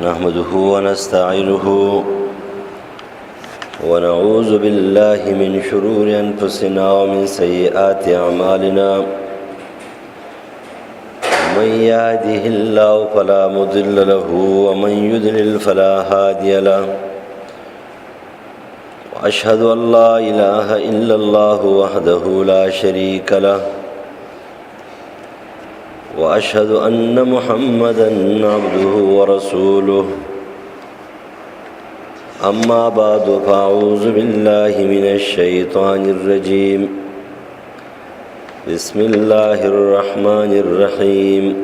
نحمده ونستعينه ونعوذ بالله من شرور أنفسنا ومن سيئات أعمالنا من يهده الله فلا مضل له ومن يضلل فلا هادي له وأشهد أن لا إله إلا الله وحده لا شريك له وأشهد أن محمدًا عبده ورسوله أما بعد فأعوذ بالله من الشيطان الرجيم بسم الله الرحمن الرحيم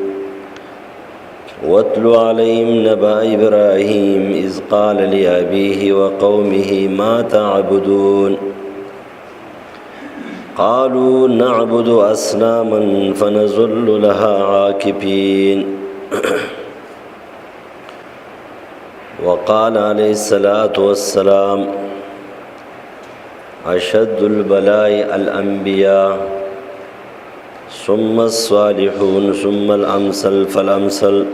واتل عليهم نبأ إبراهيم إذ قال لأبيه وقومه ما تعبدون قالوا نعبد أصناما فنظل لها عاكفين وقال عليه الصلاة والسلام أشد البلاء الأنبياء ثم الصالحون ثم الأمثل فالأمثل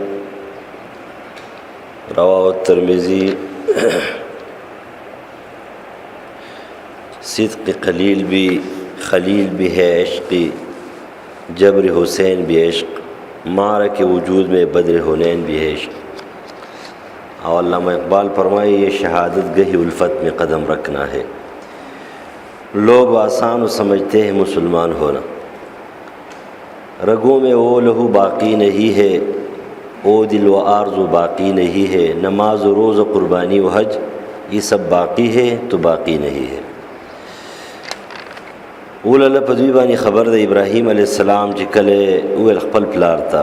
رواه الترمذي صدق خلیل بھی ہے عشق جبر حسین بھی عشق معرکہ کے وجود میں بدر حنین بھی ہے عشق اور علامہ اقبال فرمائے یہ شہادت گہی الفت میں قدم رکھنا ہے لوگ آسان سمجھتے ہیں مسلمان ہونا رگوں میں وہ لہو باقی نہیں ہے وہ دل و آرزو باقی نہیں ہے نماز و روز و قربانی و حج یہ سب باقی ہے تو باقی نہیں ہے اول په دوی باندې خبر د ابراهیم علیه السلام چې کله اول خپل پلار ته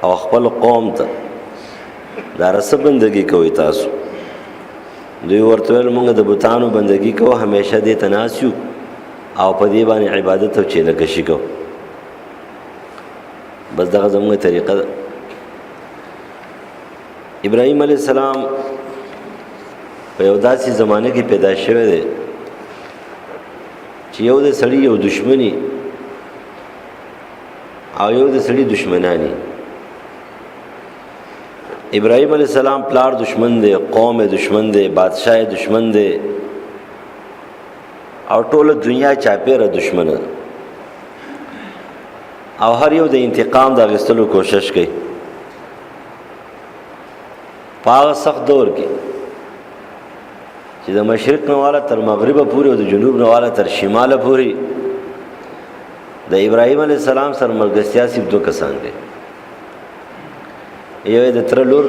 او خپل قوم ته دا رسه بندگی کوي تاسو دوی ورته ویل موږ د بوتانو بندگی کوو همیشه دې تناسیو او په دې باندې عبادت او چیلکشي کوو بس دغه زموږ طریقه ده ابراهیم علیه السلام په یو داسې زمانه کې پیدا شوی دی چې یو د سړي یو دشمنی او یو د سړي دشمنانی ابراهیم علیه السلام پلار دشمن دی قوم دشمن دی بادشاہ دشمن دی او ټوله دنیا چاپیره دشمن او هر یو د انتقام د اخیستلو کوشش کوي په هغه سخت دور کې چې د مشرق نه والا تر مغربه پورې او د جنوب نه والا تر شماله پورې د ابراهیم علیه السلام سره ملګرتیا صرف دو کسان دي یو د تر لور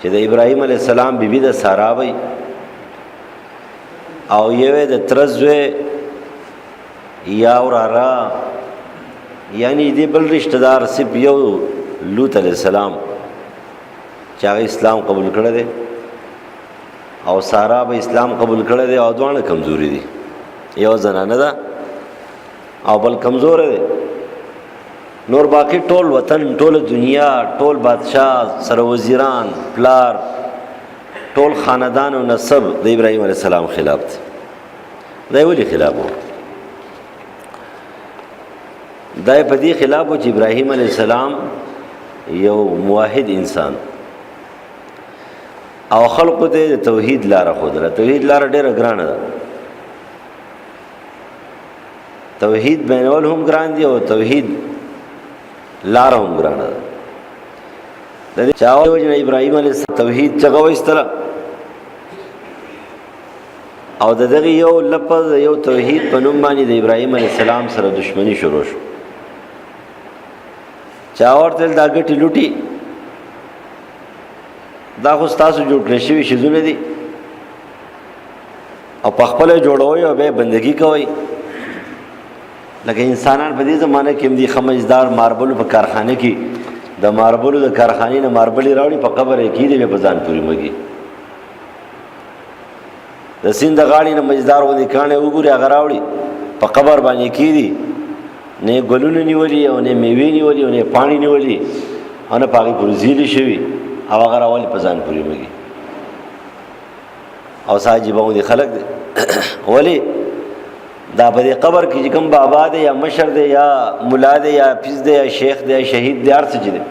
چې د ابراهیم علیه السلام بیبي د سارا وي او یو د تر زوی یا وراره یعنی دی بل رشتہ دار صرف یو لوط علیه السلام چې هغه اسلام قبول کړی دی او سارا به اسلام قبول کړی دی او دوانه کمزوري دي یو زنانه ده او بل کمزور دی نور باقی ټول وطن ټول دنیا ټول بادشاہ سره وزیران پلار ټول خاندان او نسب د ابراهیم علیه السلام خلاف دی دا ولی خلاف وو دا په دې خلاف وو چې ابراهیم علیه السلام یو موحد انسان او خلقو ته د توحید لاره ښودله توحید لاره ډېره ګرانه ده توحید بینول هم ګران دي او توحید لاره هم ګرانه ده د دې چا وجه ابراهیم علیه السلام توحید چغه وایستله او د دغه یو لفظ یو توحید په نوم باندې د ابراهیم علیه السلام سره دښمنی شروع شو چا ورته دا ګټي لوټي دا خو ستاسو جوړ کړی شوي شیزونه دي او په خپله جوړوئ او بیا بندګي کوئ لکه انسانان په دې زمانه کې هم دي خمجدار ماربلو په کارخانه کې د ماربلو د کارخانې نه ماربلې راوړي په قبر یې کېدي بیا په ځان پورې مږي د سیند د غاړې نه مجدار غوندې کاڼې وګوري هغه راوړي په قبر باندې کېدي نه یې ګلونه نیولي او نه میوې نیولي او نه یې پاڼې نیولي او نه په هغې پورې زیلې شوي او هغه راولي په ځان پورې مږي او ساجبه غوندې خلک دي ولې دا په دې قبر کې چې کوم بابا دی یا مشر دی یا مولا دی یا حافظ دی یا شیخ دی یا شهید دی هر څه چې دی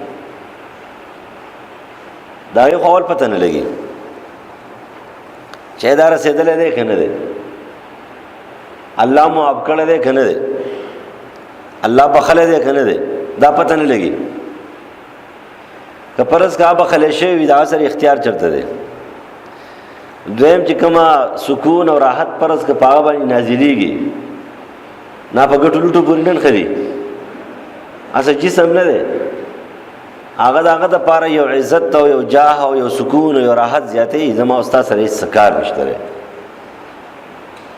دا یو خول پته نه لګي چې دا رسېدلې ده کنه ده، الله مو اب کړه ده کنه ده، الله بخله ده کنه ده، دا پته نه لګي. که پرز کا بخله شي دا سره اختیار چرته ده. دویم چې کما سکون او راحت پرز کا پاغه باندې نازلېږي نه په ګټو لټو پورې نن خري اسه جسم نه ده، هغه د پاره یو عزت او یو جاه او یو سکون او یو راحت زیاتې زما استاد سره سکار نشته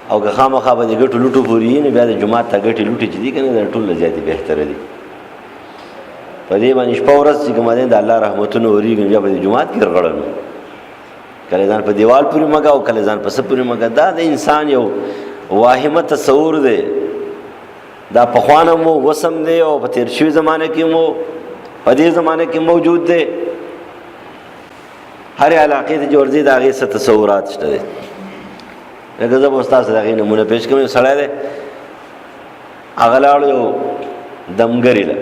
او که خامخا به ګټو لټو پورې نه بیا د جمعه ته ګټي لټي چې دي کنه ټول زیاتې بهتره دي. په دې باندې شپه ورځ چې کومه ده د الله رحمتونو اوريږي بیا په جمعه کې رغړنو کله ځان په دیوال پورې مګا او کله ځان په سپورې مګا. دا د انسان یو واهمه تصور دی، دا په خوانه مو وسم دی او په تیر شوی زمانه کې مو په دې زمانه کې موجود دی. هر علاقې ته جوړ دي دا غي ست تصورات شته دي. لکه زه استاد سره غي نمونه پېښ کوم. سړی دی هغه لاړ یو دمګری له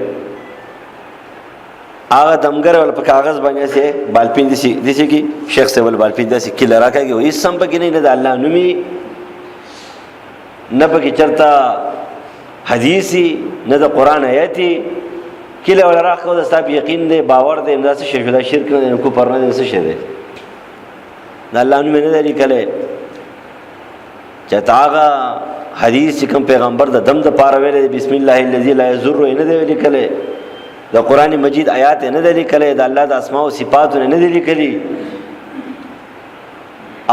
هغه دمګر ول په کاغذ باندې سي بالپین دي کی شیخ سیول بالپین دي کی لرا کوي هیڅ سم پکې نه د الله نومي نه پکې چرتا حدیثي نه د قران آیاتي کله ول راخو د صاحب یقین دی باور دی انداسه شرک دا شرک نه کو پرنه څه شه دی د الله نوم نه لري کله چتا هغه حدیث کوم پیغمبر د دم د پاره ویل بسم الله الذي لا يضر نه دی ویل کله د قران مجید آیات نه دی لیکلې د الله د اسماء او صفات نه دی لیکلې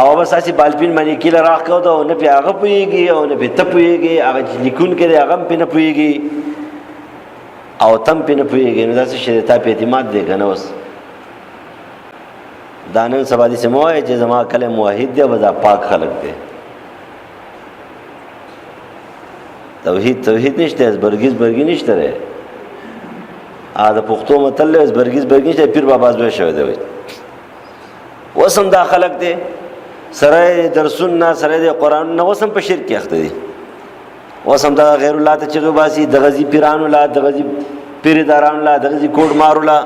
او بس اسی بالپین باندې کله راخو دا نه په هغه پويږي او نه په تپويږي هغه لیکون کې هغه په نه پويږي او تم په نه پويږي نو داسې شی ته په اعتماد دی کنه. اوس دانن سبا دي سموي چې زما کله موحد دی ودا پاک خلق دی. توحید نشته برګیز نشته ا د پښتو متل برګیز نشته پیر بابا زوی شوی دی. وسم دا خلق دی سره درسونه سره د قران نو وسم په شرک اخته دي. وسم دا غیر الله ته چغه باسي د غزي پیرانو لا د غزي پیردارانو لا د غزي کوډ مارو لا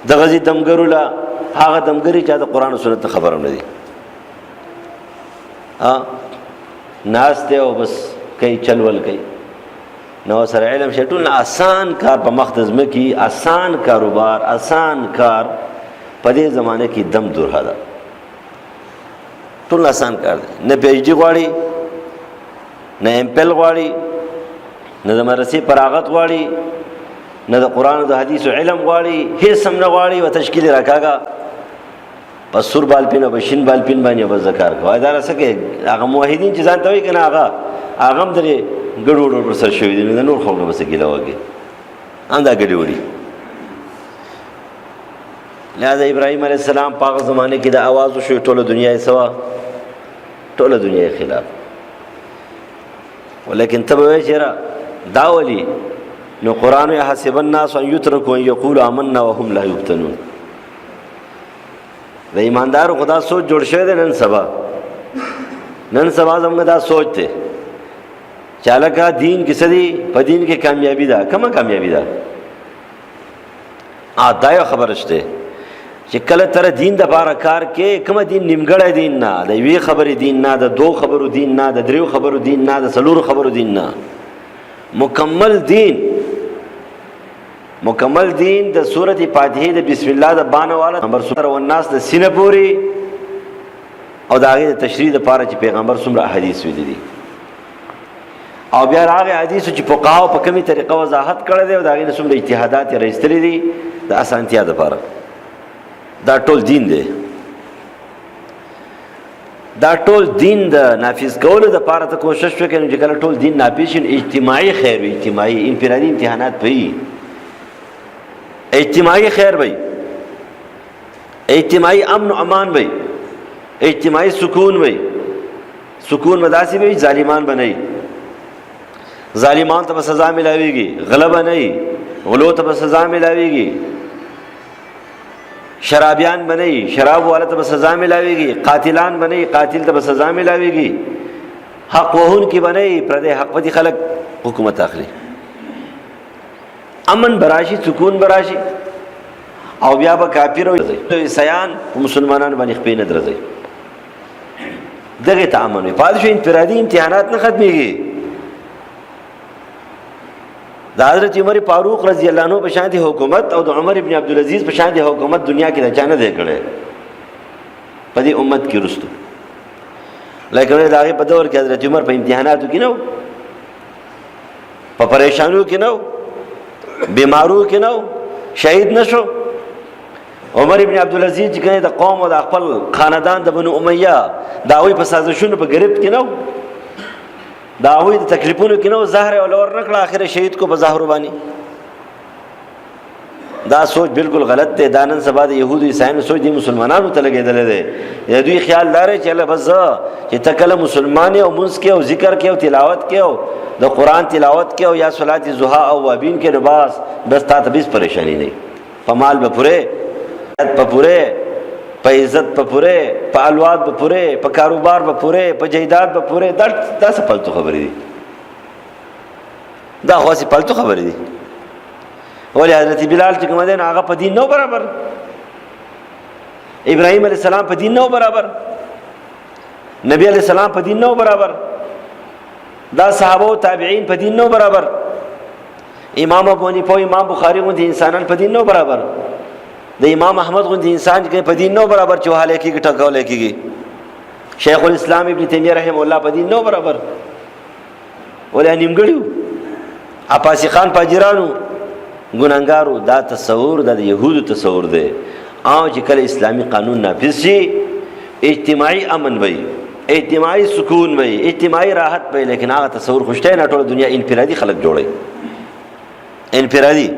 د غزي دمګرو لا هغه دمګری چې د قران او سنت خبرم نه دي. ناس ته او بس کوي چلول کوي نو سره علم شټول آسان کار په مخدز مکی آسان کاروبار آسان کار په دې زمانه کې دم دور هدا ټول آسان کار دی. نه پی ایچ ډی غواړي نه امپل غواړي نه د مرسي پراغت غواړي نه د قران او د حدیث علم غواړي هیڅ سم نه غواړي و تشکیل راکاګه پس سور بالپین او بشین بالپین باندې و ذکر کوي دا رسکه هغه موحدین چې ځان ته وي کنه هغه درې ګډوډ پر سر شوی دی نور خو نو بس کېلا وږي انده ګډوډي. لہذا ابراهيم عليه السلام پاک زمانه کې د आवाज شو ټوله دنیا یې سوا ټوله دنیا یې خلاف ولیکن تبه چیرې داولي نو قران يحسب الناس ان يتركوا ان يقولوا آمنا وهم لا يفتنون. د ایماندار خدا سوچ جوړ شوی دی. نن سبا زموږ دا سوچ ته چالکا دین کس دی په دین کې کامیابی ده کومه کامیابی ده دایو خبرشته چې کله تر دین د بار کار کې کومه دین نیمګړی دین نه د وی خبرې دین نه د دو خبرو دین نه د دریو خبرو دین نه د سلور خبرو دین نه مکمل دین د سورۃ فاتحه د بسم الله د بانه والا نمبر سورۃ والناس د سینه پوری او د هغه تشریح د پاره چې پیغمبر څومره حدیث ویل دي او بیا هغه حدیث چې فقهاو په کومه طریقه وضاحت کړی دی او دا غي څومره اجتهادات یې راستلي دي د اسانتیا لپاره. دا ټول دین دی. دا ټول دین د نافذ کولو د لپاره ته کوشش وکړئ چې کله ټول دین نافذ شي اجتماعي خیر وي اجتماعي انفرادي امتحانات وي اجتماعي خیر وي اجتماعي امن و امان وي اجتماعي سکون وي سکون مداسي وي ظالمان بنئ ظالمان ته سزا ملاويږي غلبه نه غلو ته سزا ملاويږي شرابیان بنئ شراب والا ته سزا ملاويږي قاتلان بنئ قاتل ته سزا ملاويږي حق وهون کی بنئ پر دې حق پتی خلق حکومت اخلي امن براشي سکون براشي او بیا به کافر او عیسایان مسلمانان باندې خپې نه درځي دغه تعامل پاتې شو انفرادي امتحانات نه ختميږي د حضرت عمر فاروق رضی الله عنه په شان دي حکومت او د عمر ابن عبدالعزيز په شان دي حکومت دنیا کې د چانه دی کړي په دې امت کې رستو لکه داغه په دور کې حضرت عمر په امتحاناتو کې نو په پریشانو کې نو بیمارو کې نو شهید نشو عمر ابن عبدالعزيز چې د قوم او د خپل خاندان د بنو امیہ داوی په سازشونو په غریب کې نو داوی د تکلیفونو کې نو زهر او لور نکړه اخر شهید کو په زهر باندې دا سوچ بالکل غلط دی دانن سبا د يهودي عیسایانو سوچ دي مسلمانانو ته لګیدل دي دوی خیال لري چې الله بس چې تکله مسلمان او منځ کې او ذکر کې او تلاوت کې او د قران تلاوت کې او یا صلات ضحا او وابین کې نباس بس تا ته بیس پریشانی نه په مال به پوره په پوره په عزت په پوره په الواد په پوره په کاروبار په پوره په جیداد په پوره دا څه پلتو خبرې دي دا خاصه پلتو خبرې دي ولی حضرت بلال چې کوم دین هغه په دین نو برابر ابراهيم عليه السلام په دین نو برابر نبی عليه السلام په دین نو برابر دا صحابه او تابعین په دین نو برابر امام ابو حنیفه امام بخاری غوندي انسانان په دین نو برابر د امام احمد غوندي انسان چې په دین نو برابر چوهاله کې ټکاول کېږي شیخ الاسلام ابن تیمیه رحم الله په دین نو برابر ولې نیمګړیو اپاسی خان پاجرانو ګناګارو دا تصور د يهودو تصور دی او چې کله اسلامی قانون نافذ شي اجتماعي امن وي اجتماعي سکون وي اجتماعي راحت وي لیکن هغه تصور خوشته نه ټول دنیا انفرادي خلق جوړي انفرادي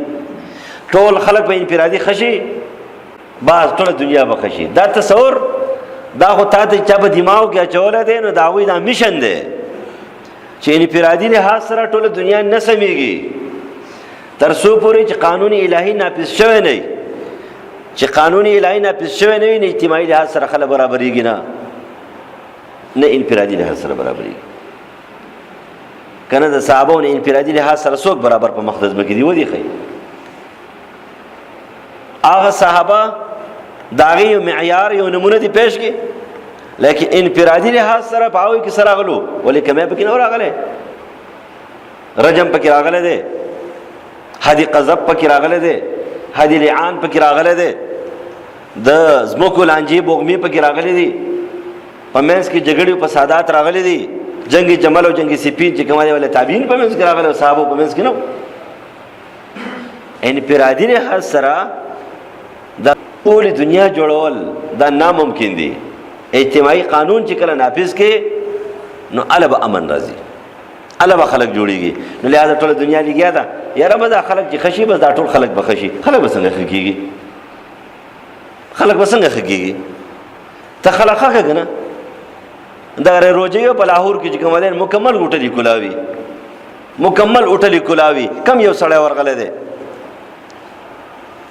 ټول خلق په انفرادي خشي باز ټول دنیا به خشي دا تصور دا خو ته چې په دماغ کې اچول دي نو دا وي دا میشن دی چې انفرادي له سره ټول دنیا نه سميږي ترسو پوری چې قانون الهي نافذ شوی نه چې قانون الهي نافذ شوی نه نه اجتماعي لحاظ سره خلک برابرېږي نه انفرادي لحاظ سره برابرېږي کنه د صحابو نه انفرادي لحاظ سره څوک برابر په مقدس مکې دی ودی خي هغه صحابه داغي معیار یو نمونه دی پیش کی لیکن انفرادي لحاظ سره پاوي کې سره غلو ولیکن مې پکې نه راغله رجم پکې راغله دی حدی قذب پکې راغله ده حدی لعان پکې راغله ده د زموکو لانجی بوغمی پکې راغلي دي پمنس کې جګړې او فسادات راغلي دي جنگي جمل او جنگي سپین چې کومه ول تابعین پمنس کې راغله صحابه پمنس کې نو ان پیرادی له سره د ټول دنیا جوړول دا ناممکن دي اجتماعي قانون چې کله نافذ کې نو الب امن راځي الب خلق جوړيږي نو لہذا ټول دنیا لګیا ده یا رب دا خلق چې خشي بس دا ټول خلق بخشي خلق بسنګ خکېږي خلق بسنګ خکېږي ته خلق خکګنه دا روجيو په لاهور کې چې کوم دین مکمل وټلي کولاوي مکمل وټلي کولاوي کم یو سړی ورغله ده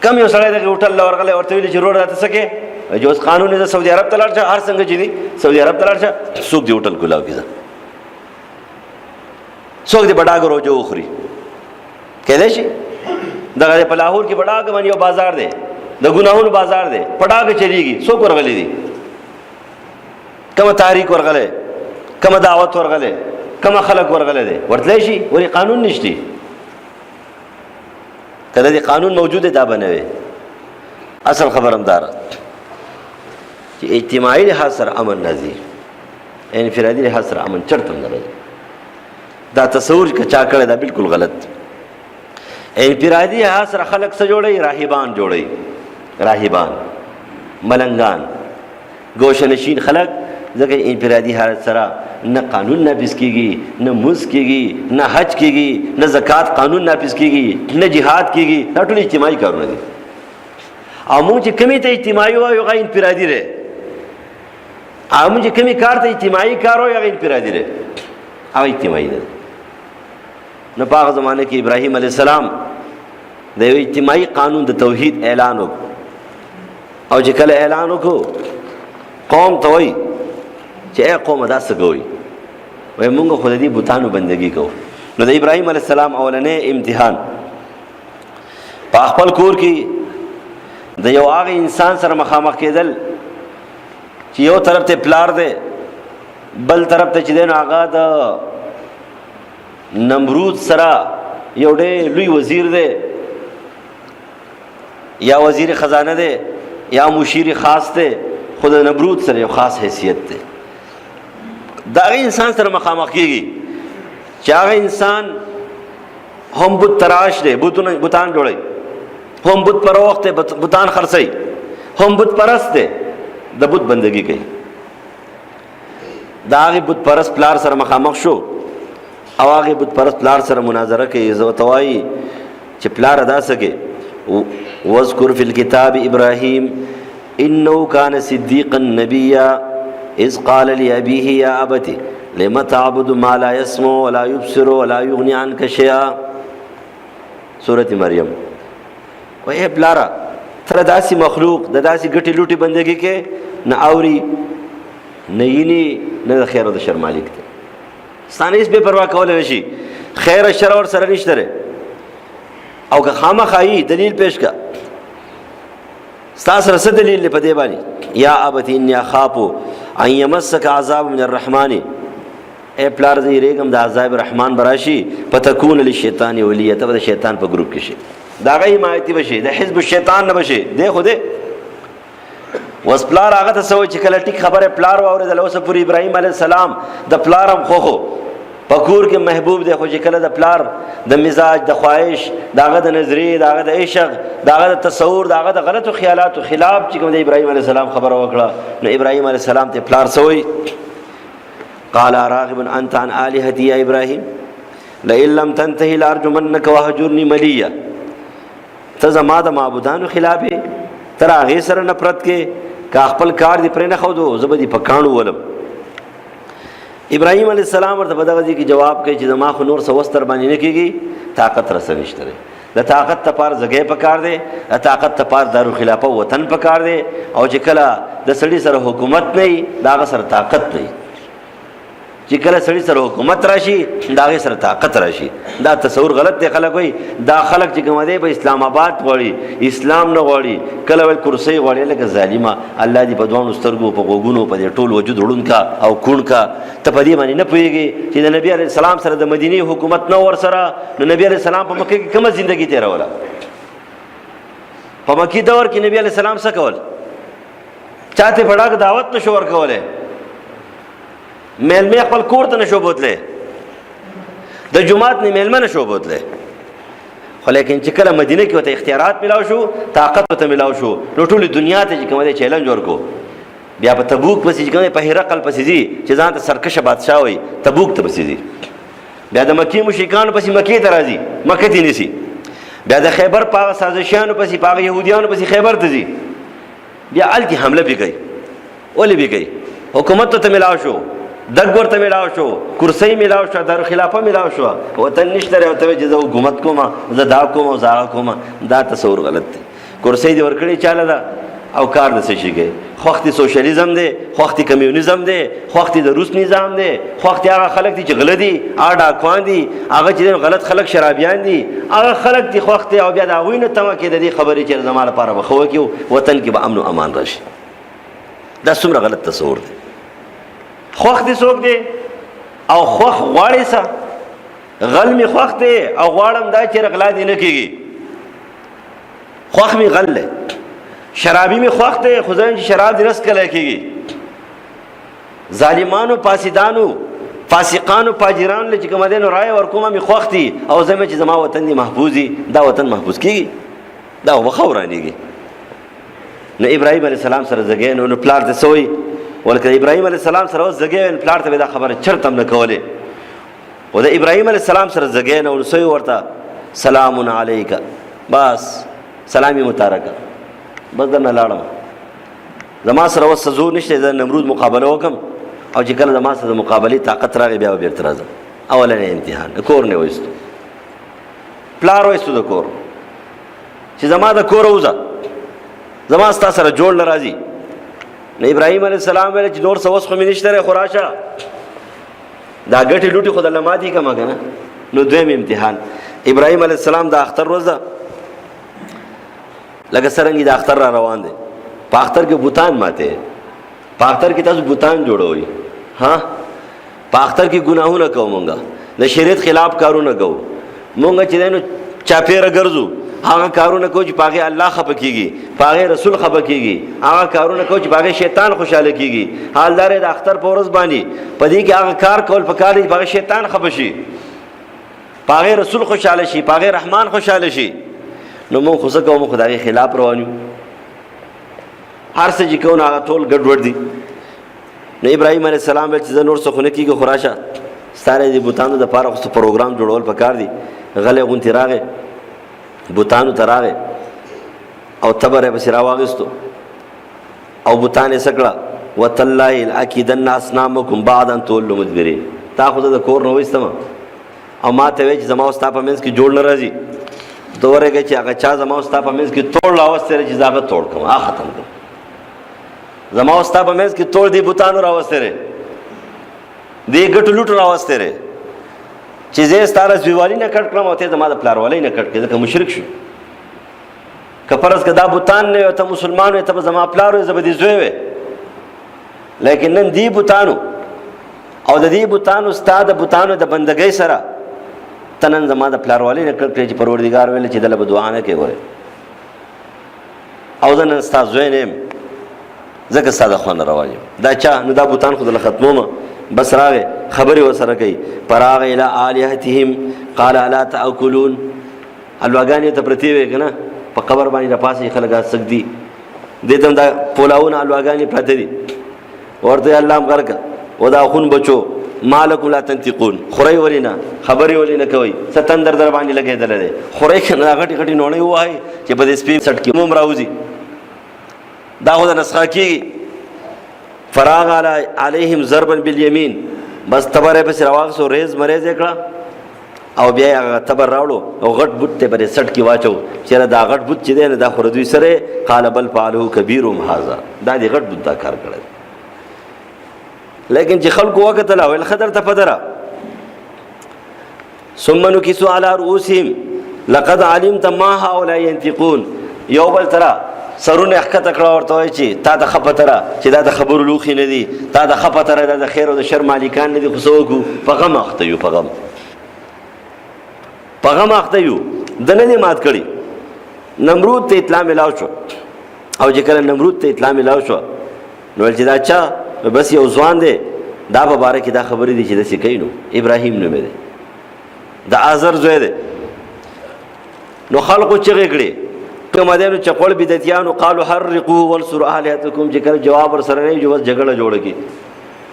کم یو سړی دغه وټل ورغله ورته ویل چې روډ راته سکے جو قانون د سعودي عرب تلار چې هر څنګه چې دي سعودي عرب تلار چې سوق دی وټل کولاوي څوک دی بډاګ روجو اخري کله شي دغه په لاهور کې بډاګ باندې یو بازار دی د ګناهونو بازار دی پډاګ چلیږي څوک ورغلي دي کوم تحریک ورغله کوم دعوت ورغله کوم خلق ورغله دي ورتلی شي ولی قانون نشتی کله دي قانون موجود دا بنوي اصل خبرم دار چې اجتماعي لحاظ سره امن نازي انفرادي لحاظ سره امن چرته نه راځي دا تصور کچا کړی دا بالکل غلط انفرادي لحاظ سره خلق څه جوړي راهبان جوړي راهبان ملنګان گوشنشین خلق ځکه انفرادي حالت سره نه قانون نافذ کیږي نه مز کیږي نه حج کیږي نه زکات قانون نافذ کیږي نه jihad کیږي دا ټول اجتماعي کارونه دي او موږ چې کمی ته اجتماعي وایو هغه انفرادي دی او موږ چې کمی کار ته اجتماعي کار وایو هغه انفرادي دی هغه اجتماعي دی نو په هغه زمانه کې ابراهيم عليه السلام د یو اجتماعي قانون د توحید اعلان وکړ او چې کله اعلان وکړ قوم ته وایي چې اے قوم دا څه کوي وای موږ خو د دې بوتانو بندگی کوو نو د ابراهيم عليه السلام اولنې امتحان په خپل کور کې د یو هغه انسان سره مخامخ کېدل چې یو طرف ته پلار دی بل طرف ته چې دی نو هغه د نمرود سره یو ډېر لوی وزیر دی یا وزیر خزانه دی یا مشیر خاص دی خو د نمرود سره یو خاص حیثیت دی د هغه انسان سره مخامخ کېږي چې هغه انسان هم بت تراش دی بتان جوړوي هم بت پروخت دی بتان خرڅوي هم بت پرست دی د بت بندگی کوي د هغې بت پرست پلار سره مخامخ شو او هغې بت پرست پلار سره مناظره کوي زه ورته وایي چې پلاره داسې کې واذکر فی الکتاب ابراهیم انه کان صدیقا نبیا اذ قال لأبیه یا ابت لم تعبد ما لا يسمع ولا يبصر ولا یغنی عنک شیئا سورة مریم وای پلاره تر داسې مخلوق د داسې ګټې لوټې بندګي کې نه اوري نه ییني نه د خیر او د شر مالک دی ستانه هېڅ بې پروا کولی نه شي خیر او شر ورسره نشته دی او که خامخا یي دلیل پیش کا ستا سره څه دلیل دی په دې باندې یا ابت انی اخاف ان یمسک عذاب من الرحمن اے پلار زه یېرېږم د عذاب رحمان به راشي فتکون للشیطان ولیه ته به د شیطان په ګروپ کې شي د هغه حمایتي به شي د حزب الشیطان نه به شي دی خو دی اوس پلار هغه ته څه وایي چې کله ټیک خبره پلار واورېدله اوسه پورې ابراهیم علیه السلام د پلار هم خو په کور کې محبوب دی خو چې کله د پلار د مزاج د خواهش د هغه د نظریې د هغه د عشق د هغه د تصور د هغه د غلطو خیالاتو خلاف چې کوم د ابراهیم علیه السلام خبره وکړه نو ابراهیم علیه السلام ته پلار څه وایي قال راغب انت عن آلهتي یا ابراهیم لئن لم تنتهي لارجمنك وهجرني مليا ته زما د معبودانو خلاف یې تر هغې سره نفرت کې که خپل کار دې پرې نه ښودو زه به دې په کاڼو ولم ابراهیم علیه السلام ورته په دغه ځای کې جواب کوي چې زما خو نور څه وس در باندې نه کېږي طاقت رسه نشته دی د طاقت دپاره ځګی پکار دی د طاقت دپاره دارالخلافه وطن پکار دی او چې کله د سړي سره حکومت نه وي د هغه سره طاقت نه وي چې کله سړي سره حکومت راشي د هغې سره طاقت راشي دا تصور غلط دی خلک وایي دا خلک چې کوم دی په اسلام آباد غواړي اسلام نه غواړي کله ویل کرسۍ غواړي لکه ظالمه الله دې په دواړو سترګو په غوږونو په دې ټول وجود ړوند کا او کوڼ کا ته په دې باندې نه پوهېږې چې د نبي علیه السلام سره د مدینې حکومت نه ورسره نو نبي علیه السلام په مکې کې کومه زندګي تېروله په مکې دور کې نبي علیه السلام څه کول چا ته په ډاګ دعوت نه شو ورکولی میلمه خپل کور ته نشو بوتلی د جماعت نه میلمه نشو بوتلی خو لیکن چې کله مدینه کې ورته اختیارات میلاو شو طاقت ورته میلاو شو نو ټولې دنیا ته چې کوم دی چیلنج ورکو بیا په تبوک پسې چې کوم په هرقل پسې ځي چې ځان ته سرکشه بادشاه وایي تبوک ته پسې ځي بیا د مکې مشرکانو پسې مکې ته راځي مکې ته نیسي بیا د خیبر په هغه سازشیانو پسې په هغه یهودیانو پسې خیبر ته ځي بیا هلتې حمله پې کوي ولې پې کوي حکومت ته میلاو شو دګ ورته میلاو شو کرسۍ میلاو شوه دارالخلافه میلاو شوه وطن نشته دی ورته وایي چې زه حکومت کوم زه دا کوم او زه هغه کوم دا تصور غلط دی کرسۍ دې ورکړې چاله ده او کار د څه شي کوي خوښ دې سوشلیزم دی خوښ دې کمیونیزم دی خوښ دې د روس نظام دی خوښ دې هغه خلک دي چې غله دي هغه ډاکوان دي هغه چې غلط خلک شرابیان دي هغه خلک دي خوښ دي او بیا د هغوی نه تمه کې د دې خبرې چې زما لپاره به ښه وکړي وطن کې به امن و امان راشي دا څومره غلط تصور دی خوښ دې څوک دی او خوښ غواړې څه غل مې خوښ دی او غواړم دا چې غلا دې نه کېږي خوښ مې غل دی شرابي مې خوښ دی خو زه چې شراب دې رس کلی کېږي ظالمانو فاسدانو فاسقانو فاجرانو له چې کومه دی نو رایه ورکومه مې خوښ دي او زه مې چې زما وطن دې محفوظ وي دا وطن محفوظ کېږي دا خو به ښه ورانېږي نو ابراهیم علیه السلام سره زګی نو پلار ته څه وایي ولکه ابراهیم علیه السلام سره اوس زګی ویل پلار ته به دا خبره چرته هم نه کولې و د ابراهیم علیه السلام سره زګی نه ول څه ورته سلام علیک بس سلامي متارکه بس درنه لاړم زما سره اوس زور نشته زه نمرود مقابله وکړم او چې کله زما سره د مقابلې طاقت راغی بیا به بېرته راځم اولنی امتحان کور نه وایستو پلار وایستو د کور چې زما د کوره وځه زما ستا سره جوړ نه راځي نو ابراهیم علیه السلام ویل چې نور څه وس خو مې نشته دی خو راشه دا ګټې لوټې خو درله ماتې کړمه که نه نو دویم امتحان ابراهیم علیه السلام د اختر ورځ ده لکه څرنګه د اختر را روان دی، په اختر کې بوتان ماته، په اختر کې تاسو بوتان جوړوي، ها په اختر کې ګناهونه کوو، مونږه د شریعت خلاف کارونه کوو، مونږ چې دینو چاپیره ګرځو، هغه کارونه کوو چې پاغه الله خپه کیږي، پاغه رسول خپه کیږي، هغه کارونه کوو چې پاغه شیطان خوشاله کیږي. حالدار د اختر په ورځ باندې پدې کې هغه کار کول پکار دي پاغه شیطان خپه شي، پاغه رسول خوشاله شي، پاغه رحمان خوشاله شي. نو مونږ خو څه کوو؟ مونږ خدای خلاف روانو، هر څه چې کوو هغه ټول ګډوډ دي. نو ابراهيم عليه السلام ول چې نور څه خونه کیږي خراشه ستاره دي بوتانو د پاره خو پروګرام جوړول پکار دي. غلې غونتی راغې بوتانو تراغه او تبره بس راواغستو او بوتانه سکړه وتالله الاكيدن اسنامكم بعد ان تولوا مدبرين. تا خو د کور نو وستم او ما ته وی چې زما واست په منځ کې جوړ نه راځي دوره کې چې هغه چا زما واست په منځ کې توړ لاوسته چې زاغه توړ کوم آ ختم کوم زما واست په منځ کې توړ دی بوتانو راوسته دی ګټ لوټ راوسته ری چې زه ستاره زویوالي نه کټ کړم او ته زما د پلاروالي نه کټ کړه، ځکه مشرک شو. کفرس کدا بوتان نه ته مسلمان ته زما پلارو زبدي زوی وي، لیکن نن دی بوتانو او د دې بوتانو استاد بوتانو د بندګۍ سره تنن زما د پلاروالي نه کټ کړي چې پروردگار ویل چې دله دعا نه کوي او زنن استاد زوی نه زکه ساده خو نه راوځي دا چا نو دا بوتان خو د ختمومه بس راغه خبري وسره کوي. پراغ الى الهتهم قال الا تاكلون. الواغانی ته پرتی وې کنه په قبر باندې د پاسه خلګا سګدي دې تم دا پولاونه الواغانی پرته دي ورته الله مغرق ودا خون بچو مالکم لا تنتقون. خوري ولینا خبري ولینا کوي ستندر در باندې لګیدل دي خوري کنه غټي غټي نونه وای چې په دې سپین سټ کې موم راوځي دا خو د نسخه کې فراغ علیهم ضربا بالیمین. بس تبره پس راواغسو ریز مریز کړه او بیا هغه تبر راوړو او غټ بوت ته پرې سټ کې واچو چې دا غټ بوت چې دی نه دا خور دوی سره قال بل فعلوا كبيرهم هذا دا دی غټ بوت دا کار کړل. لیکن چې خلکو وخت لا ول خطر ته پدرا ثم نكسوا على رؤوسهم لقد علمت ما هؤلاء ينطقون. یو بل ترى سرونه حقیقت کړه ورته چې تا د خپتره چې دا د خبرو لوخي نه دي، تا د خپتره د خیر او د شر مالکان نه دي، خو سوګو پیغام اخته یو پیغام اخته یو د نه مات کړي. نمرود ته اطلاع ملاو شو او چې کله نمرود ته اطلاع ملاو شو نو چې دا چا بس یو ځوان دی دا په باره کې دا خبرې دي چې د سکینو ابراهیم نوم دی د آزر زوی دی. نو خلکو چغې کړي کومدانو چپړ بدعتيانو قالوا حرقوا وانصروا الهتكم. چې کله جواب ور سره نه جو بس جګړه جوړه کی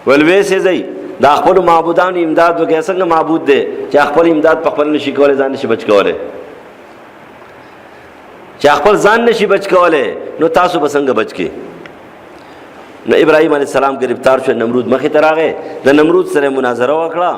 ولوي سي زئی دا خپل معبودانو امداد وکړي. څنګه معبود دی چې خپل امداد په خپل نشي کولای ځان نشي بچ کولای، چې خپل ځان نشي بچ کولای نو تاسو به څنګه بچ کی. نو ابراهيم عليه السلام گرفتار شو، نمرود مخې ته راغی، د نمرود سره مناظره وکړه.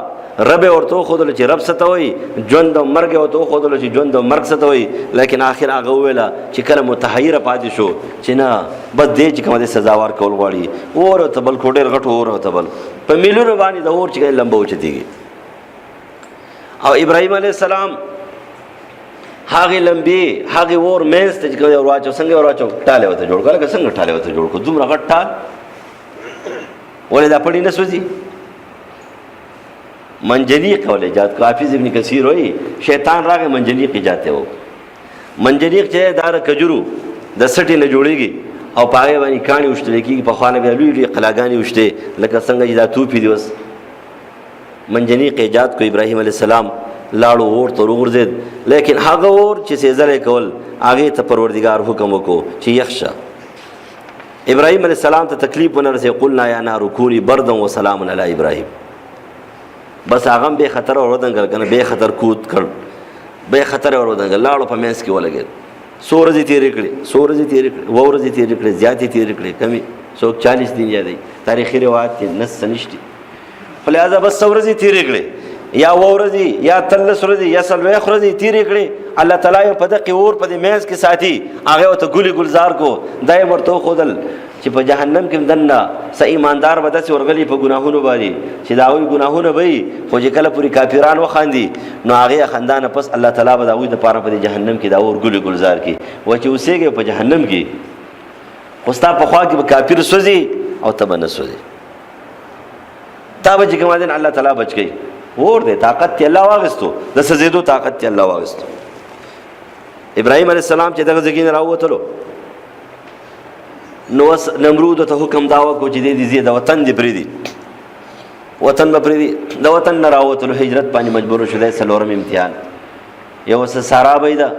رب ورته خودل چې رب ستوي ژوند او مرګ ورته خودل چې ژوند او مرګ ستوي. لیکن اخر هغه ویلا چې کله متحیر پاتې شو چې نه بس دې چې کومه سزاوار کول غواړي اور ته بل کوډر غټ اور ته بل په میلیونو باندې د اور چې لمبو چتیږي. او ابراهيم عليه السلام هغه لمبي هغه اور مېز ته چې ورواچو څنګه ورواچو ټاله وته جوړ کړه څنګه ټاله وته جوړ کو دومره غټ ټال ولې دا پړې نه سوځي. منجنیق ولې جات کو حافظ ابن کثیر وایي شیطان راغی منجنیق جاته وو. منجنیق چې دار کجرو د سټي نه جوړيږي او پاره باندې کانی وشتل کیږي په خانه به لوی قلاګانی وشته لکه څنګه چې دا توپی دیوس منجنیق ایجاد کو ابراهيم عليه السلام لاړو اور ته ورغورځید. لیکن هغه اور چې سيزل کول هغه ته پروردگار حکم وکړو چې یخشا. ابراهيم عليه السلام ته تکلیف ونرسه قلنا یا نار کونی بردا وسلام علی ابراهيم. بس هغه به خطر اوردنګل کنه به خطر کود کړ به خطر اوردنګل لاړو په مینس کې ولګید. سورځي تیرې کړې سورځي تیرې کړې وورځي تیرې کړې زیاتې تیرې کړې کمی 140 دن یادې تاریخي روایت کې نس نشتی. لہذا بس سورځي تیرې کړې یا وورځي یا تلس ورځي یا سلوي خورځي تیرې کړې الله تعالی په دغه اور په دې میز کې ساتي، هغه ته ګلي گلزار کو دای ورته خودل چې په جهنم کې دنه س ایماندار به داسې ورغلي په ګناهونو باندې چې دا وي ګناهونه وي، خو چې کله پوری کافران وخاندي نو هغه خندانه پس الله تعالی به دا وي د پاره په جهنم کې دا اور ګلي گلزار کی و چې اوسېږي په جهنم کې، خو ستا په خوا کې به کافر سوځي او ته به نه سوځي، تا به چې کوم دین الله تعالی بچ گئی اور دې طاقت ته الله واغستو د سزیدو طاقت ته الله واغستو. ابراهيم عليه السلام چې دغه ځګین راووتلو نو نمرود ته حکم داوا کو چې دې دې د وطن دې پریدي، وطن به پریدي، د وطن نه راووتلو هجرت باندې مجبور شو، د څلورم امتحان یو سارا بيدا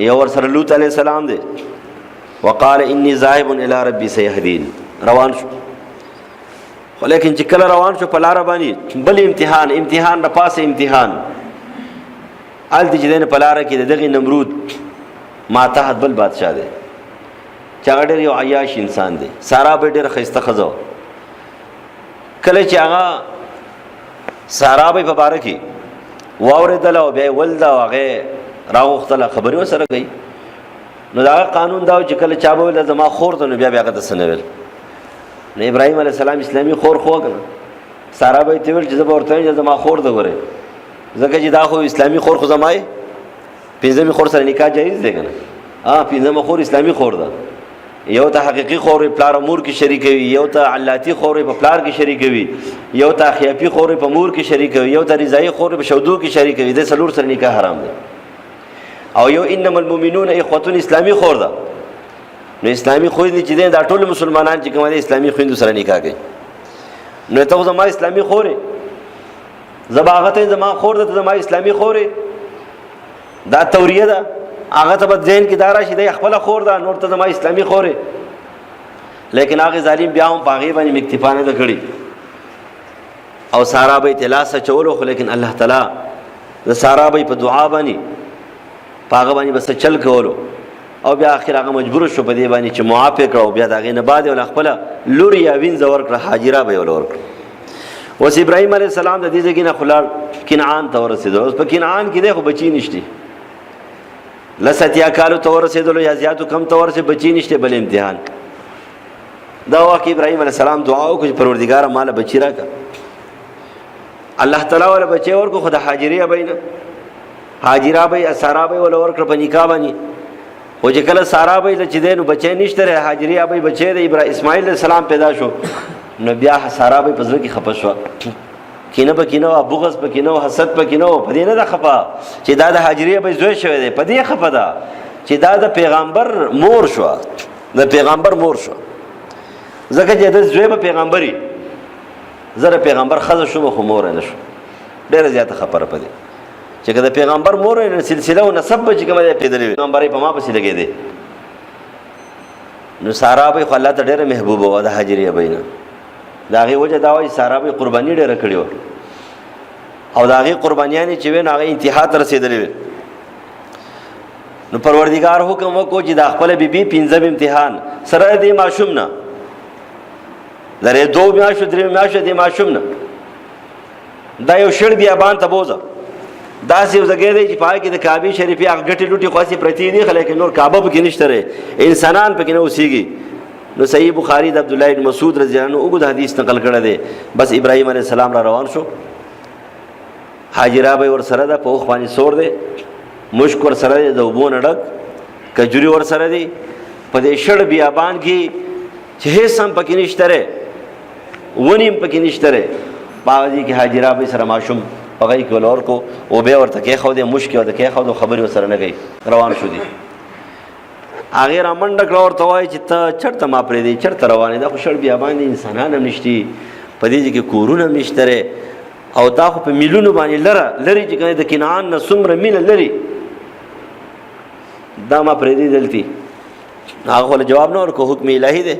یو ور سره لوط عليه السلام دې وقال اني ذاهب الى ربي سيهدين روان شو، لیکن چې کله روان شو په لار باندې بل امتحان د پاسه امتحان ال دې چې په لار کې دغه نمرود ماته بل بادشاہ دی چې هغه ډېر یو عیاش انسان دی، سارا به ډېر ښایسته ښځه کله چې هغه سارا به په باره کې واورېدله او بیا یې ولده او هغې راغوښتله خبرې ورسره کوي، نو د هغه قانون دا و چې کله چا به ویله زما خور ته نو بیا هغه ته څه نه ویل. نو ابراهيم عليه السلام اسلامي خور خو کنه سارا به ته ویل چې زه به ورته وایم چې زما خور ده ګورې، ځکه چې دا خو اسلامي خور خو زما یې پنځمې خور سره نکاح جایز دی کنه، پنځمه خور اسلامي خور ده، یو ته حقيقي خور پلار مور کې شریک وي، یو ته علاتی خور په پلار کې شریک وي، یو ته خیافي خور په مور کې شریک وي، یو ته رضای خور په شودو کې شریک وي، د څلور سره نکاح حرام دی. او یو انما المؤمنون اخوه اسلامي خور ده، نو اسلامي خويندې چې دا ټول مسلمانان چې کوم دي اسلامي خويندو سره نکاح کوي، نو ته زما اسلامي خورې زباغته زما خور ده زما اسلامي خورې دا توریه ده، هغه ته ذهن کې دارا شي د خپل خور ده نور ته زما اسلامي خورې، لیکن هغه ظالم بیا هم پاغي باندې اکتفا نه کړی او سارا به تلاس چولو، خو لیکن الله تعالی د سارا به په دعا باندې پاغه باندې بس چل کولو او بیا اخر هغه مجبور شو په دې باندې چې معافی کړو، بیا دغه نه بعد ول خپل لوري یا وین زور کړ حاجره به ول ورکړ. اوس ابراهيم عليه السلام د دې ځای نه خلال کنعان ته ورسېدل، اوس په کنعان کې دغه بچی نشتی لستیا کالو ته ورسېدل یا زیاتو کم ته ورسې بچی نشته بل امتحان دا واکه ابراهيم عليه السلام دعا وکړه پروردګار مال بچی راکا، الله تعالی ول بچی ورکو خدای حاجره بینه حاجره به سارا به ول ورکړ په نکاح باندې، او چې کله سارا به چې دینو بچی نشته حاجره به بچی د ابراهيم اسماعیل عليه السلام پیدا شو، نو بیا سارا به پزړه کې خپه شو، کینه بکینه بغض بکینه حسد بکینه په دې نه ده خپه چې دا د حاجره به زوی شوی دی، په دې خپه ده چې دا د پیغمبر مور شو، د پیغمبر مور شو، ځکه چې د زوی په پیغمبري زره پیغمبر خزه شو خو مور نه شو، ډېر زیاته خبره پدې چې کله پیغمبر مور نه سلسله او نسب چې کومه پیدلې پیغمبري په ما پسې لګې دي، نو سارا به خو الله ته ډېر محبوب و د حاجره بینه، داغه وجه دا وایي سارا به قرباني ډېر کړې و او داغه قربانیان چې وین هغه انتها ته رسیدلې، نو پروردگار حکم وکړو چې د خپل بیبي پنځم امتحان سره دې معصوم نه لره 2 میاشتو 3 میاشتو دې معصوم نه دا یو شړ بیابان ته بوزه دا سی وزګې دی چې پای کې د کعبه شریفه هغه ګټي لوټي خاصي پرتی دي، لیکن نور کعبه کې نشته رې انسانان پکې نه اوسېږي. نو صحیح بخاری د عبد الله بن مسعود رضی الله عنه وګد حدیث نقل کړه دی، بس ابراهيم عليه السلام را روان شو، حاجره به ور سره ده په خواني سور دی، مشک ور سره د وبون ډک کجوري ور سره دی، په دې شړ بیابان کې چې هیڅ هم پکې نشته رې ونیم پکې نشته رې باوجي کې حاجره به سره ماشوم پغی کول اور کو او به ورته کې خو دې مشک او د کې خو خبري سره نه گئی روان شو دي، هغه را منډه کړ ورته وای چې ته چرته ما پرې دی چرته روانې دا خوشړ بیابان دي انسانان هم نشتی په دې کې کورونه نشته او دا خو په میلونو باندې لری چې کنه د کنعان نه څومره میل لري دا ما پرې دی دلتي، هغه له جواب نه ورکو حکم الهي دی،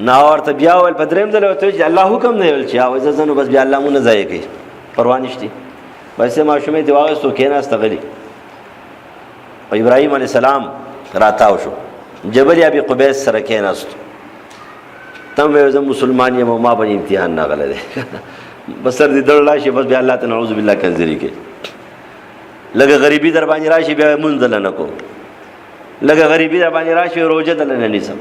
نا ورته بیا ول پدریم دل ته چې الله حکم نه ول چې او ځنه بس بیا الله مونږ ځای کوي پروا نشتی، بس ما شومې دی واغ سو کېنا استغلی. او ابراهيم عليه السلام راتاو شو جبل ابي قبيس سره کېناست، تم وې زم مسلمان یم ما باندې امتحان نه غلې بس سر دې دړلا شي بس بیا الله تعالی نعوذ بالله کنځري کې لږه غریبي در باندې راشي بیا مونځ دله نه کوم، لږه غریبي در باندې راشي روژه دله نه نیسم،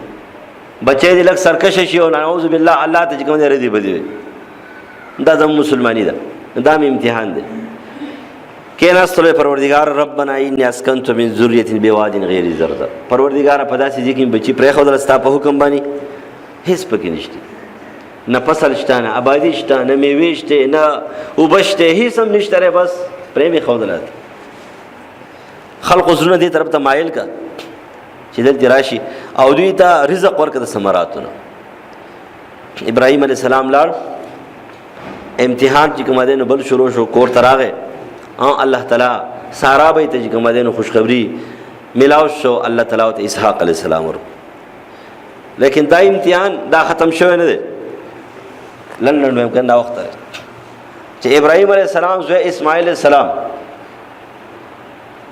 بچی دې لږ سرکشه شي او نعوذ بالله الله ته چې کوم دی ردي بدي وي. دا زموږ مسلماني ده، دا مې امتحان دی. کېناستلو پروردګار ربنا انی اسکنت من ذریة بواد غیر ذی زرع، پروردګار په داسې ځای کې بچي پرېښودل ستا په حکم باندې هېڅ پکې نشته، نه فصل شته، نه آبادي شته، نه میوې شته، نه اوبه شته، هېڅ هم نشته دی، بس پرې مې ښودله. خلقو زړونه دې طرف ته مایل که چې دلته راشي او دوی ته رزق ورکړه د ثمراتو نه. ابراهیم علیه السلام لاړ، امتحان چې کوم دی نو بل شروع شو، کور ته راغی. الله تعالی سارا به ته چې کوم دی نو خوشخبری ملاو شو، الله تعالی ته اسحاق علیه السلام ورکړ. لیکن دا امتحان دا ختم شوی نه دی، لنډ به کنه دا وخت چې ابراهیم علیه السلام زوی اسماعیل علیه السلام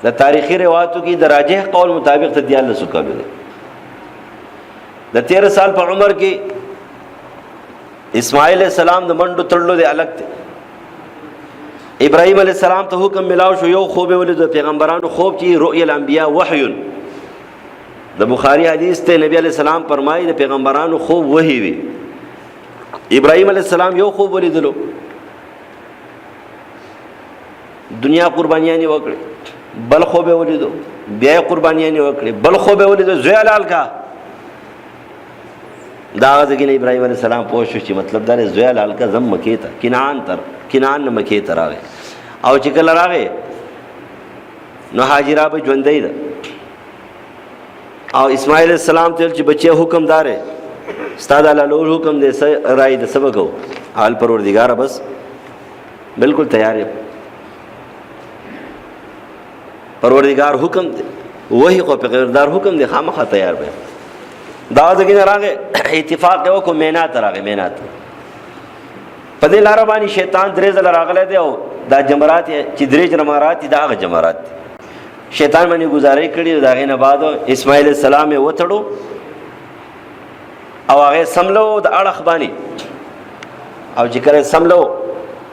د تاریخي روایتو کې د راجح قول مطابق ته 14 کال دی. د 13 سال په عمر کې اسماعیل علیہ السلام د منډو تړلو دی الګ دی. ابراهیم علیہ السلام ته حکم ملاو شو، یو خوب ولید د پیغمبرانو خوب چې رؤیا الانبیاء وحی، د بخاری حدیث ته نبی علیہ السلام فرمایي د پیغمبرانو خوب وحی وی. ابراهیم علیہ السلام یو خوب ولیدلو، دنیا قربانیانی وکړي، بل خوب ولیدو بیا قربانیانی وکړي، بل خوب ولیدو زوی حلال کا. دا ځکه نه ابراهیم علیه السلام پوه شو چې مطلب دا زوی حلال کا زم مکې ته کنعان نه مکې ته راغی. او چې کله راغی نو هاجره به ژوندۍ ده او اسماعیل علیه السلام ته چې بچی حکم دار ستا د حلالولو حکم دی، رای د څه به کوو؟ حال پروردګاره بس بالکل تیار یم، پروردگار حکم دی وہی کو پیغمبردار حکم دی خامخا تیار به. دا ځکه نه راغې اتفاق یو کو مینات راغې، مینات په دې لار باندې شیطان درې ځله راغلی دی او دا جمرات چې درې جمرات دي دا هغه جمرات دي شیطان باندې گزارې کړي. دا غینه بعد اسماعیل السلام یې وتړو او هغه سملو د اړخ باندې، او چې کله سملو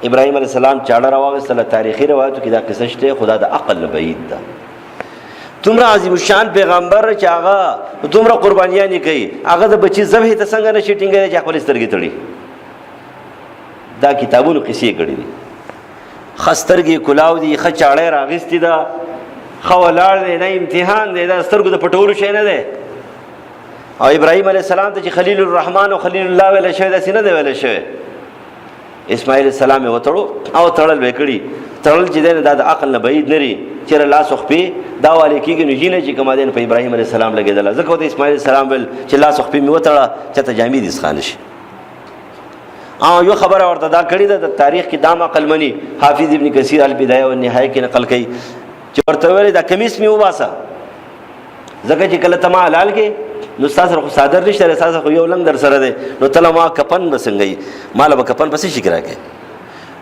ابراهیم علیه السلام چاړه راواغېستله. تاریخي روایتو کې دا قصه شته، خدا د عقل نه بعید ده. دومره عظیم الشان پیغمبر چې هغه دومره قربانیانې کوي، هغه د بچي ذبحې ته څنګه نشي ټینګېدی چې خپلې سترګې تړي؟ دا کتابونو قصې کړي دي. ښه سترګې کلاو دي، ښه چاړه یې راغېستې ده، ښه ولاړ دی، دا امتحان دی، دا سترګو د پټولو شی نه دی. او ابراهیم علیه السلام ته چې خلیل الرحمن او خلیل الله ویلی شوی، داسې نه دی ویلی شوی. اسماعیل السلام یې وتړو او تړل به کړي. تړل چې دی دا د عقل نه بعید نه لري، چېرې لاس خپې دا والې کېږي نو ژینه چې کومه دی په ابراهیم علیه السلام لګېدله. ځکه ورته اسماعیل السلام ویل چې لاس خپې مې وتړه چېرته جامې دې څښا نه شي. او یو خبره ورته دا کړې ده د تاریخ کې دا عقل مني، حافظ ابن کثیر البدایه والنهایه کې نقل کوي چې ورته ویلې دا کمیس مې وباسه، ځکه چې کله ته ما حلال کې نو ستاسو سره خو صادر نشته، ستاسو خو یو لنګ در سره دی، نو تله ما کفن به څنګه یي؟ ماله به کفن پسې شي راکړې.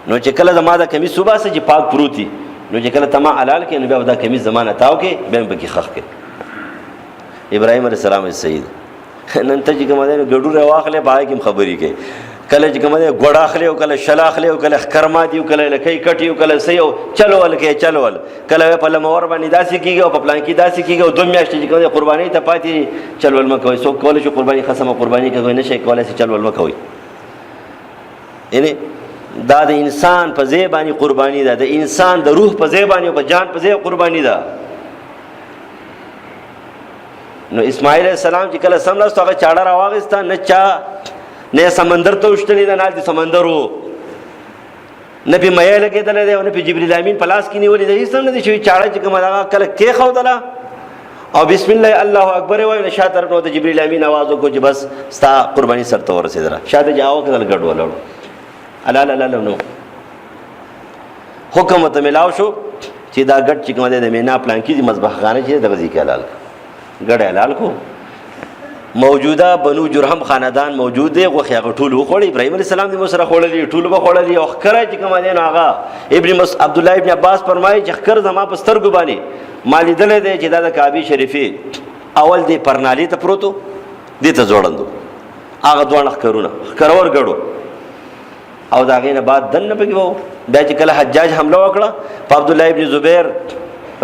نو چې کله زما دا کمیس وباسه چې پاک پروت وي، نو چې کله ته ما حلال کې نو بیا به دا کمیس زما نه تاو کې بیا مې پکې خښ کړې. ابراهیم علیه السلام صحیح ده. نن ته چې کومه دی نو ګډوره واخلې په هغې کې هم خبرې کوي. کله چې کومه دی ګوړه اخلي او کله شل اخلي او کله ښکر ماتي او کله لکۍ کټي او کله څه او چلول کوي چلول. کله په لمور باندې داسې کېږي او په پلانکي داسې کېږي او 2 میاشتې چې کوم دی قربانۍ ته پاتې چلول مه کوئ. څوک کولی شي قرباني خصمه قرباني کوي، نه شي کولی چې چلول مه کوئ. یعنې دا د انسان په ځای باندې قرباني ده، د انسان د روح په ځای باندې او په جان په ځای قرباني ده. نو اسماعیل علیه السلام چې کله سملاستو هغه چاړه راواغېسته، نه چا نه سمندر ته وشتلی ده، نه د سمندر و، نه پې میی لګېدلی دی او نه پې جبریل امین په لاس کې نیولې ده، هېڅ هم نه دی شوي. چاړه چې کومه هغه کله کېښودله او بسم الله الله اکبر یې وایي نو شا طرف نه د جبریل امین آواز وکړو چې بس ستا قرباني سر ته ورسېدله. شا ته چې وکتل ګډ ولاړو، الله نو حکم ورته میلاو شو چې دا ګډ چې کومه دی د مینا پلانکي دي مذبحخانه چې دغه ځای کې حلال کړه، ګډ حلال کو. موجوده بنو جرهم خاندان موجود دی، غوښې هغه ټول وخوړې. ابراهیم علیه السلام دې مو سره خوړلي، ټول به خوړلي. او ښکره چې کومه دی نو هغه عبدالله ابن عباس فرمایي چې ښکر زما په سترګو باندې ما لیدلی دی چې دا د کعبې شریفې اول دی پرنالې ته پروت و، دې ته ځوړند و، هغه دواړه ښکرونه ښکرور ګډو. او دا غینه بعد دنه پکې وو. بیا چې کله حجاج حمله وکړه په عبد الله ابن زبیر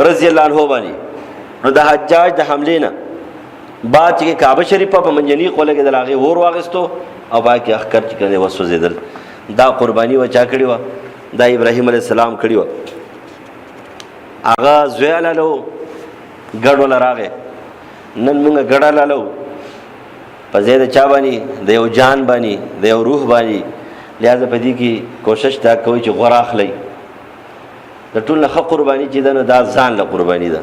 رضی الله عنه باندې، نو د حجاج د حملې نه بعد چې کعبه شریفه په منجنیق ولګېدل، د هغې اور واخیستو او باقي اخکر چې کړی وسوځېدل. دا قرباني و چا کړې وه؟ دا ابراهیم علیه السلام کړې وه. هغه زوی لاله و، ګډ وله راغی. نن موږ ګډه لاله و په ځای د چا باندې؟ د یو جان باندې، د یو روح باندې. لہذا په دې کې کوشش دا کوئ چې غوره اخلئ. د ټول نه ښه قرباني چې ده نو دا ځان له قرباني ده.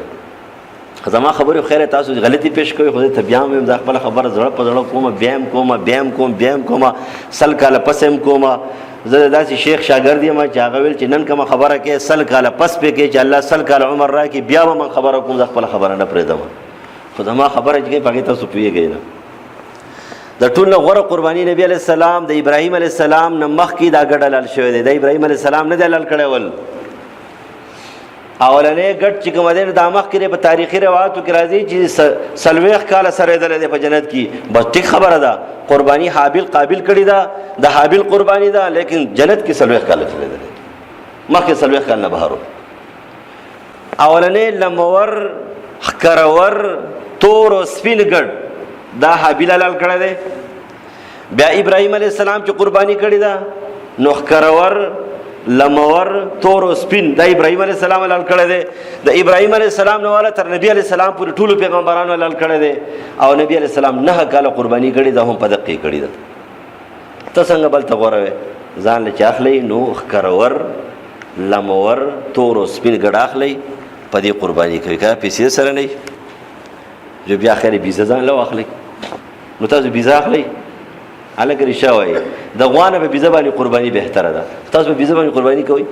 زما خبرې خیره تاسو غلطي پیش کوئ، خو ته بیا هم دا خپله خبره زړه په زړه کومه، بیا هم کومه، سل کاله پس هم کومه. زه د داسې شیخ شاګرد یم چې هغه ویل چې نن کومه خبره کې سل کاله پس پې کې چې الله سل کاله عمر راکړي بیا به من خبره کوم، زه خپله خبره نه پرېږدم. خو زما خبره چې کوي په هغې تاسو پوهېږئ نه. د ټول نه غوره قرباني نبي علیه السلام د ابراهیم علیه السلام نه مخکې دا ګډ حلال شوی دی. د ابراهیم علیه السلام نه دی حلال کړی ول. اولنی ګډ چې کوم دی دا مخکې په تاریخي روایاتو کې راځي چې 40 کاله سرېدلی دی په جنت کې. بس ټیک خبره ده، قرباني حابیل قابل کړې ده، د حابیل قرباني ده، لیکن جنت کې 40 کاله تللی، مخکې 40 کال نه بهر. اولنی لمور ښکرور تور او سپین ګډ دا حابیل حلال کړی دی. بیا ابراهیم علیه السلام چې قرباني کړې ده نو ښکرور لمور تور او سپین دا ابراهیم علیه السلام حلال کړی دی. د ابراهیم علیه السلام نه والا تر نبی علیه السلام پورې ټولو پیغمبرانو حلال کړی دی. او نبی علیه السلام 9 کاله قرباني کړې ده، هم په دقیق کړې ده. ته څنګه بلته غوره وې؟ ځان له چې اخلی نو ښکرور لمور تور او سپین ګډ اخلی په دې قرباني کوي. که پیسې سره نه وي جو بیا خیر بیزه ځان له واخلی. نو تاسو بیزه اخلی هلکه رښتیا وایي د غوا نه په بیزه باندې قرباني بهتره ده. تاسو په بیزه باندې قرباني کوئ؟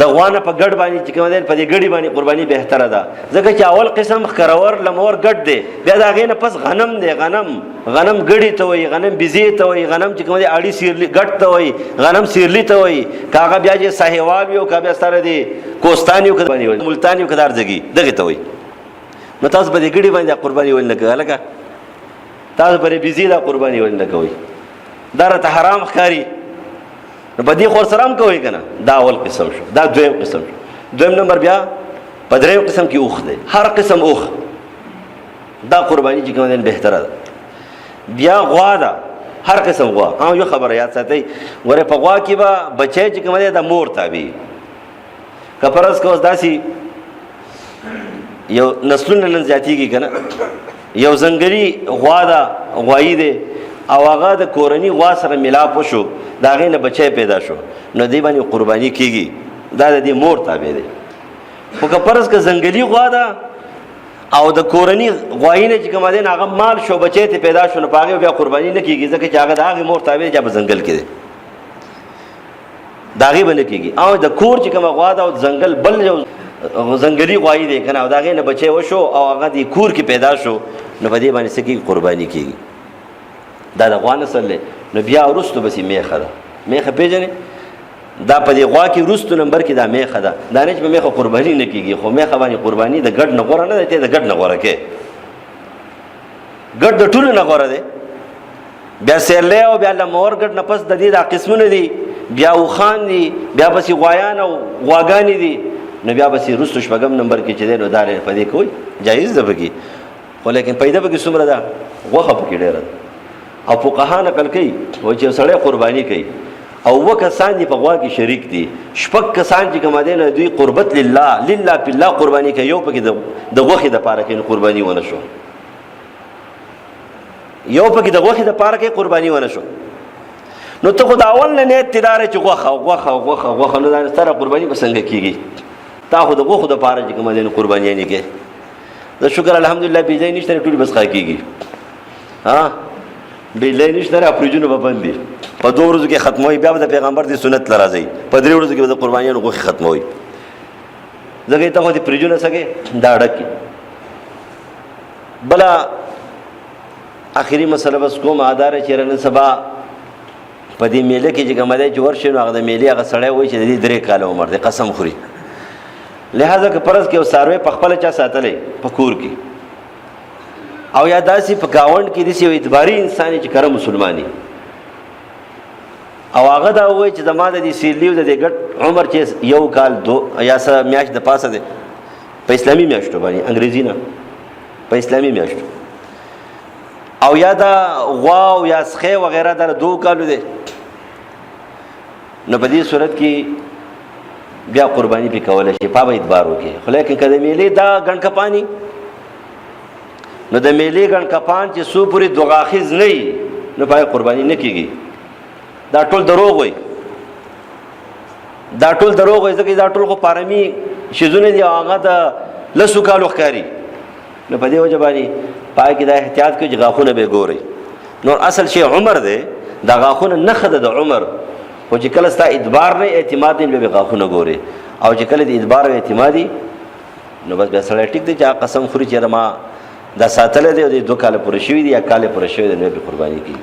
د غوا نه په ګډ باندې چې کوم دی په دې ګډې باندې قرباني بهتره ده، ځکه چې اول قسم ښکرور لمور ګډ دی، بیا د هغې نه پس غنم دی. غنم ګډې ته وایي، غنم بیزې ته وایي، غنم چې کوم دی اړي سیرلي ګډ ته وایي، غنم سیرلي ته وایي. که هغه بیا چې ساهیوال وي او که بیا سره دی کوستان وي ملتان وي که دارځګي دغې ته وایي. نو تاسو په دې ګډې باندې قرباني ولې نه کوئ؟ هلکه تاسو پرې بیزي دا قرباني ولې نه کوئ؟ دا راته حرام ښکاري. نو په دې خور سره هم کوئ که نه؟ دا اول قسم شو. دا دویم قسم شو. دویم نمبر بیا په دریم قسم کې اوښ دی، هر قسم اوښ دا قرباني چې کوم دی بهتره ده. بیا غوا ده، هر قسم غوا. یو خبره یاد ساتئ، ګورئ په غوا کې به بچی چې کوم دی د مور تابع. که فرض که اوس داسې یو نسلونه نن زیاتېږي که نه، یو ځنګلي غوا ده، غوایي دی، او هغه د کورني غوا سره ملاپ وشو، د هغې نه بچی پیدا شو، نو دې باندې قرباني کېږي. دا د دې مور تابع دی. خو که فرض که ځنګلي غوا ده او د کورني غوایي نه چې کوم دی هغه مال شو، بچی ته پیدا شو، نو په هغې بیا قرباني نه کېږي، ځکه چې هغه د هغې مور تابع دی چې په ځنګل کې دی، د هغې به نه کېږي. او د کور چې کومه غوا ده او ځنګل بل یو ځنګلي غوایي دی که نه، او د هغې نه بچی وشو او هغه د کور کې پیدا شو، نو په دې باندې څه کېږي؟ قرباني کېږي. دا د غوا نسل دی. نو بیا وروستو بسې میخه ده. میخه پېژنې؟ دا په دې غوا کې وروستو نمبر کې دا میخه ده. دا نه چې په میخه قرباني نه کېږي، خو میخه باندې قرباني د ګډ نه غوره نه دی، ته د ګډ نه غوره کې. ګډ د ټولو نه غوره دی. بیا سیرلی او بیا لمور ګډ نه پس د دې دا قسمونه دي، بیا اوښان دي، بیا پسې غوایان او غواګانې دي. نو بیا بسې وروستو 8 نمبر کې چې دی نو دا په دې کوئ جایز ده پکې. خو لیکن پیدا پکې څومره ده؟ غوښه پکې ډېره ده. او فقها نقل کوي وایي چې سړی قرباني کوي او 2 کسان دي په غوا کې شریک دي، 6 کسان چې کوم دي نه دوی قربت لله بالله قرباني کوي، یو پکې د غوښې دپاره کوي قرباني ونه شو، یو پکې د غوښې دپاره کوي قرباني ونه شو. نو ته خو د اول نه نیت تداره چې غوښه نو دا سره قرباني به څنګه کېږي؟ تا خو د غوښو دپاره چې کوم دی نو قربانیانې کوې. د شکر الحمدلله بیځای نشته، ټولې بس خا کېږي. بیځای نشته، اپریجونه به بند دي، په 2 ورځو کې ختموي. بیا به د پیغمبر د سنت له راځئ، په 3 ورځو کې به د قربانیانو غوښې ختموي، ځکه ته خو د پریجونه څه دا ډک. بله اخري مسله بس کوم اداره چې نن سبا په دې میله کې چې کوم دی چې ورشي نو هغه د میلې هغه سړی وایي چې د دې 3 کاله عمر دی، قسم خوري. لہذا که فرض کې یو څاروی په خپله چا ساتلی په کور کې، او یا داسې په ګاونډ کې داسې یو اعتباري انسان چې کره مسلمان وي، او هغه دا وایي چې زما د دې سیلیو د دې ګډ عمر چې 1 کال 2 یا څه میاشت د پاسه دی په اسلامي میاشتو باندې انګریزي نه په اسلامي میاشتو او یا دا غوا او یا سخی وغیرہ دا 2 کالو دی نو په دې صورت کې بیا قرباني پې کولی شي پا به ادبار وکړي خو لیکن که د میلې دا ګڼ کپاني نو د میلې ګڼ کپان چې څو پورې دوغاخیز نه وي نو پای قرباني نه کېږي دا ټول دروغ وي دا ټول دروغ وي ځکه دا ټول خو پارمي شیزونه دي او هغه د 10 کالو ښکاري نو په دې وجه باندې پای کې دا احتیاط کوي چې غاښونه به ګوري نور اصل شی عمر دی دا غاښونه نښه ده د عمر خو چې کله ستا ادبار نه اعتماد نه به غاښونه ګوري او چې کله د ادبار او اعتمادي نو بس بیا سړی ټیک دی چې قسم خوري چې ما دا ساتلی دی او د 2 کاله پوره شوي دي یا کال پوره شوي دی نو به قرباني کوي